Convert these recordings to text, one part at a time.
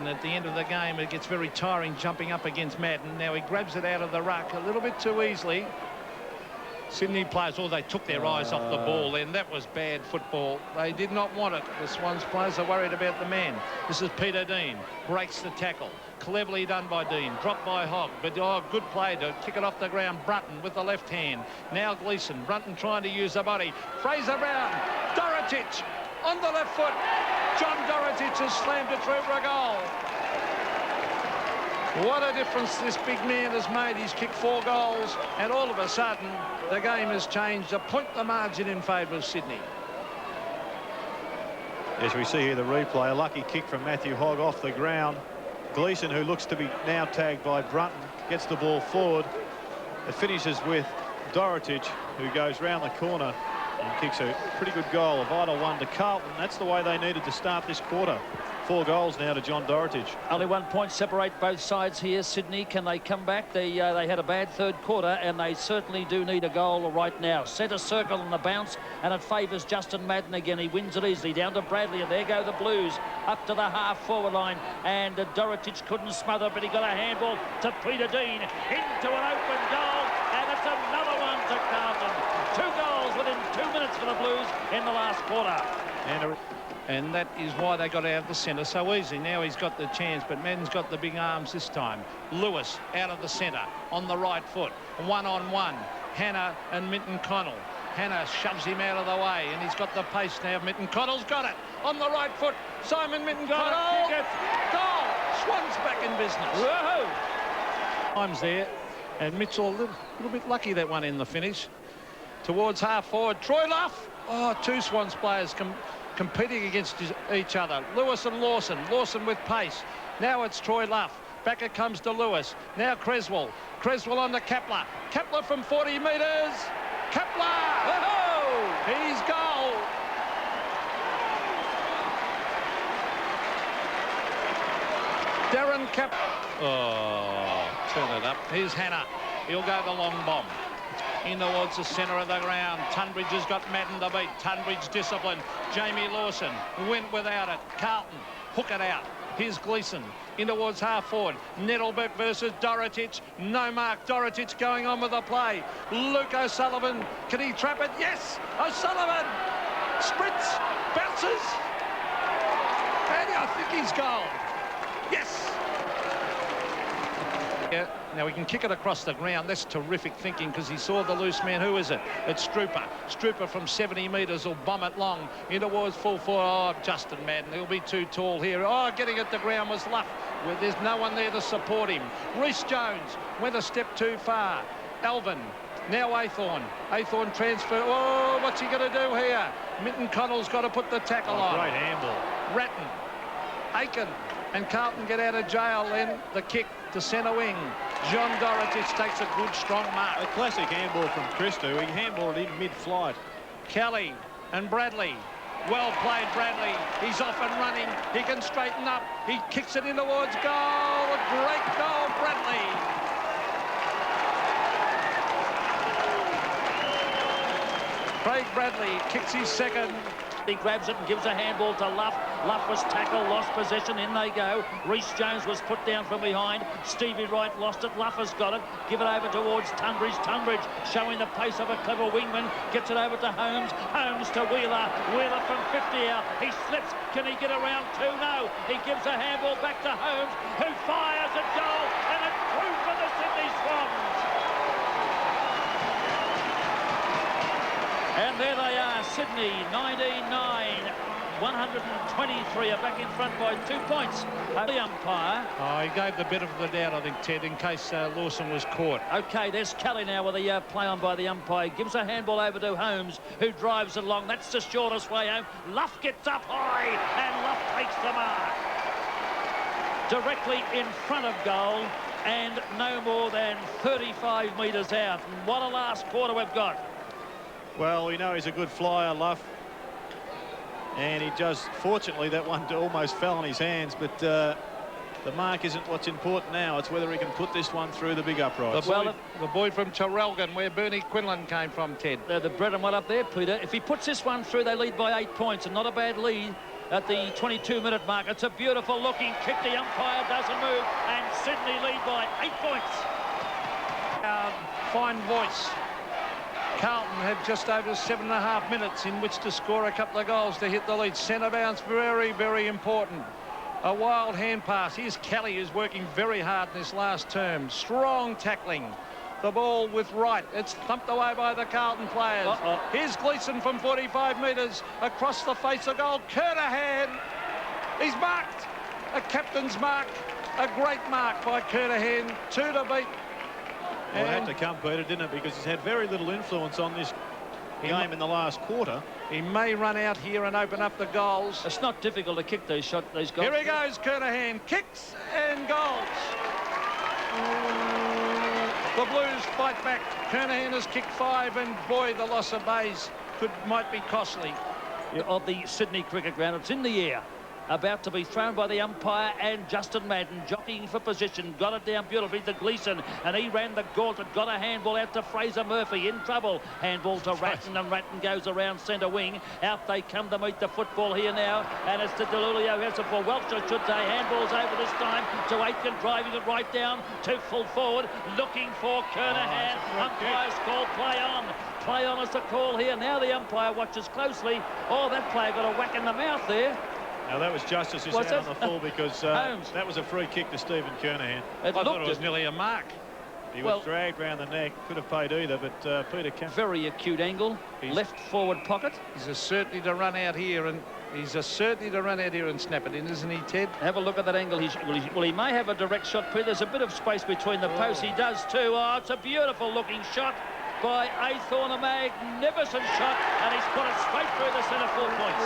Madden. At the end of the game, it gets very tiring jumping up against Madden. Now he grabs it out of the ruck a little bit too easily. Sydney players, they took their eyes off the ball then. That was bad football. They did not want it. The Swans players are worried about the man. This is Peter Dean. Breaks the tackle. Cleverly done by Dean. Dropped by Hogg. But, good play to kick it off the ground. Brunton with the left hand. Now Gleeson. Brunton trying to use the body. Fraser Brown. Dorotich on the left foot. John Dorotich has slammed it through for a goal. What a difference this big man has made. He's kicked 4 goals, and all of a sudden, the game has changed. A point the margin in favour of Sydney. As we see here the replay, a lucky kick from Matthew Hogg off the ground. Gleeson, who looks to be now tagged by Brunton, gets the ball forward. It finishes with Dorotich, who goes round the corner and kicks a pretty good goal, a vital one to Carlton. That's the way they needed to start this quarter. 4 goals now to John Dorotich. Only 1 point separate both sides here. Sydney, can they come back? They had a bad third quarter, and they certainly do need a goal right now. Centre circle on the bounce, and it favours Justin Madden again. He wins it easily. Down to Bradley, and there go the Blues up to the half-forward line. And Dorotich couldn't smother, but he got a handball to Peter Dean into an open goal, and it's another one to Carlton. 2 goals within 2 minutes for the Blues in the last quarter. And that is why they got out of the centre so easy. Now he's got the chance, but Madden's got the big arms this time. Lewis out of the centre on the right foot. 1-on-1. Hannah and Minton Connell. Hannah shoves him out of the way, and he's got the pace now. Minton Connell's got it on the right foot. Simon Minton Connell. Goal. Swans back in business. Whoa! Times there, and Mitchell a little bit lucky that one in the finish. Towards half forward, Troy Luff. 2 Swans players competing against each other. Lewis and Lawson. Lawson with pace. Now it's Troy Luff. Back it comes to Lewis. Now Creswell. Creswell on to Kepler. Kepler from 40 metres. Kepler! Oh! He's goal. Darren Kepler. Turn it up. Here's Hannah. He'll go the long bomb. In towards the centre of the ground. Tunbridge has got Madden to beat. Tunbridge discipline. Jamie Lawson went without it. Carlton hook it out. Here's Gleeson in towards half forward. Nettleberg versus Dorotich. No mark. Dorotich going on with the play. Luke O'Sullivan. Can he trap it? Yes! O'Sullivan sprints, bounces, and I think he's goal. Yes! Yeah, now we can kick it across the ground. That's terrific thinking because he saw the loose man. Who is it? It's Strooper. Strooper from 70 metres will bomb it long in towards full forward. Justin Madden. He'll be too tall here. Getting at the ground was Luff. Well, there's no one there to support him. Rhys Jones went a step too far. Alvin. Now Aythorne. Aythorne transfer. What's he going to do here? Minton Connell's got to put the tackle on. Great handball. Ratton. Aiken. And Carlton get out of jail then. The kick to centre wing. John Dorotich takes a good, strong mark. A classic handball from Christo. He handballed it in mid-flight. Kelly and Bradley. Well played, Bradley. He's off and running. He can straighten up. He kicks it in towards goal. A great goal, Bradley. Craig Bradley kicks his second. He grabs it and gives a handball to Luff. Luff was tackled, lost possession, in they go. Rhys Jones was put down from behind. Stevie Wright lost it. Luff has got it. Give it over towards Tunbridge. Tunbridge showing the pace of a clever wingman. Gets it over to Holmes. Holmes to Wheeler. Wheeler from 50 out. He slips. Can he get around 2? No. He gives a handball back to Holmes, who fires at goal. And it's through for the Sydney Swans. And there they are, Sydney, 19-9, 123 are back in front by 2 points. The umpire. He gave the bit of the doubt, I think, Ted, in case Lawson was caught. OK, there's Kelly now with the play on by the umpire. Gives a handball over to Holmes, who drives it along. That's the shortest way home. Luff gets up high, and Luff takes the mark. Directly in front of goal, and no more than 35 metres out. And what a last quarter we've got. Well, we know he's a good flyer, Luff. And he just, fortunately, that one almost fell on his hands. But the mark isn't what's important now. It's whether he can put this one through the big uprights. The boy from Traralgon, where Bernie Quinlan came from, Ted. The bread and what up there, Peter. If he puts this one through, they lead by 8 points, and not a bad lead. at the 22-minute mark. It's a beautiful looking kick. The umpire doesn't move, and Sydney lead by 8 points. Fine voice. Carlton had just over 7.5 minutes in which to score a couple of goals to hit the lead. Centre bounce, very, very important. A wild hand pass. Here's Kelly, who's working very hard in this last term. Strong tackling. The ball with right. It's thumped away by the Carlton players. Here's Gleeson from 45 metres across the face of goal. Kernahan. He's marked. A captain's mark. A great mark by Kernahan. 2 to beat. Well, it had to come, Peter, didn't it? Because he's had very little influence on this game in the last quarter. He may run out here and open up the goals. It's not difficult to kick these goals. Here he goes, Kernahan. Kicks and goals. The Blues fight back. Kernahan has kicked 5, and boy, the loss of Bays might be costly. Of the Sydney cricket ground, it's in the air. About to be thrown by the umpire, and Justin Madden jockeying for position, got it down beautifully to Gleeson, and he ran the gauntlet, got a handball out to Fraser Murphy, in trouble. Handball to Ratton, and Ratton goes around centre wing. Out they come to meet the football here now, and it's to Delulio, who has it for Welch, I should say. Handball's over this time to Aitken, driving it right down to full forward, looking for Kernahan. Umpire's call play on. Play on is the call here. Now the umpire watches closely. Oh, that player got a whack in the mouth there. Now, that was Justice who's out on the full, because that was a free kick to Stephen Kernahan. I thought it was nearly a mark. He was dragged round the neck. Could have paid either, but Peter Cameron. Very acute angle. Left forward pocket. He's a certainty to run out here, and snap it in, isn't he, Ted? Have a look at that angle. Well, he may have a direct shot, Peter. There's a bit of space between the posts. He does too. Oh, it's a beautiful looking shot by Athorn, a magnificent shot, and he's put it straight through the centre, 4 points.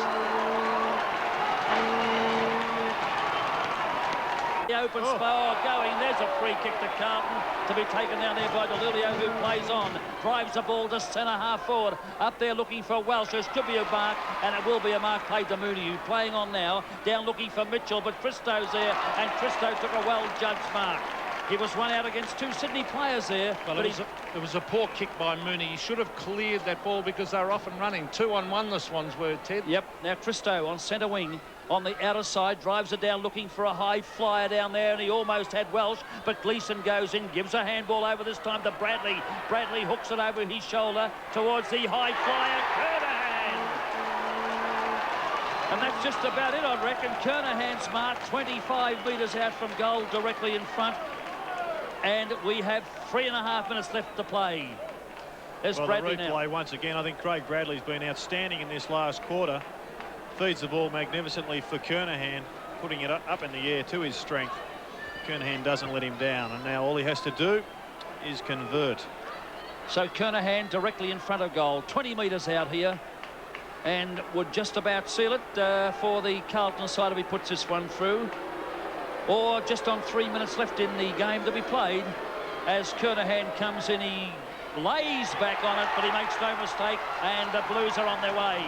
The open spot going. There's a free kick to Carlton to be taken down there by Delulio, who plays on. Drives the ball to centre half forward. Up there looking for Welsh. It could be a mark, and it will be a mark played to Mooney, who playing on now. Down looking for Mitchell, but Christo's there, and Christo took a well-judged mark. He was run out against 2 Sydney players there. Well, it was a poor kick by Mooney. He should have cleared that ball, because they were off and running. 2-on-1 the Swans were, Ted. Yep. Now Christo on centre wing. On the outer side, drives it down, looking for a high flyer down there, and he almost had Welsh, but Gleeson goes in, gives a handball over this time to Bradley. Bradley hooks it over his shoulder towards the high flyer, Kernahan. And that's just about it, I reckon. Kernahan's mark, 25 metres out from goal, directly in front. And we have 3.5 minutes left to play. There's Bradley the replay now. once again. I think Craig Bradley's been outstanding in this last quarter. Feeds the ball magnificently for Kernahan, putting it up in the air to his strength. Kernahan doesn't let him down, and now all he has to do is convert. So Kernahan directly in front of goal, 20 metres out here, and would just about seal it for the Carlton side if he puts this one through. Or just on 3 minutes left in the game to be played. As Kernahan comes in, he lays back on it, but he makes no mistake, and the Blues are on their way.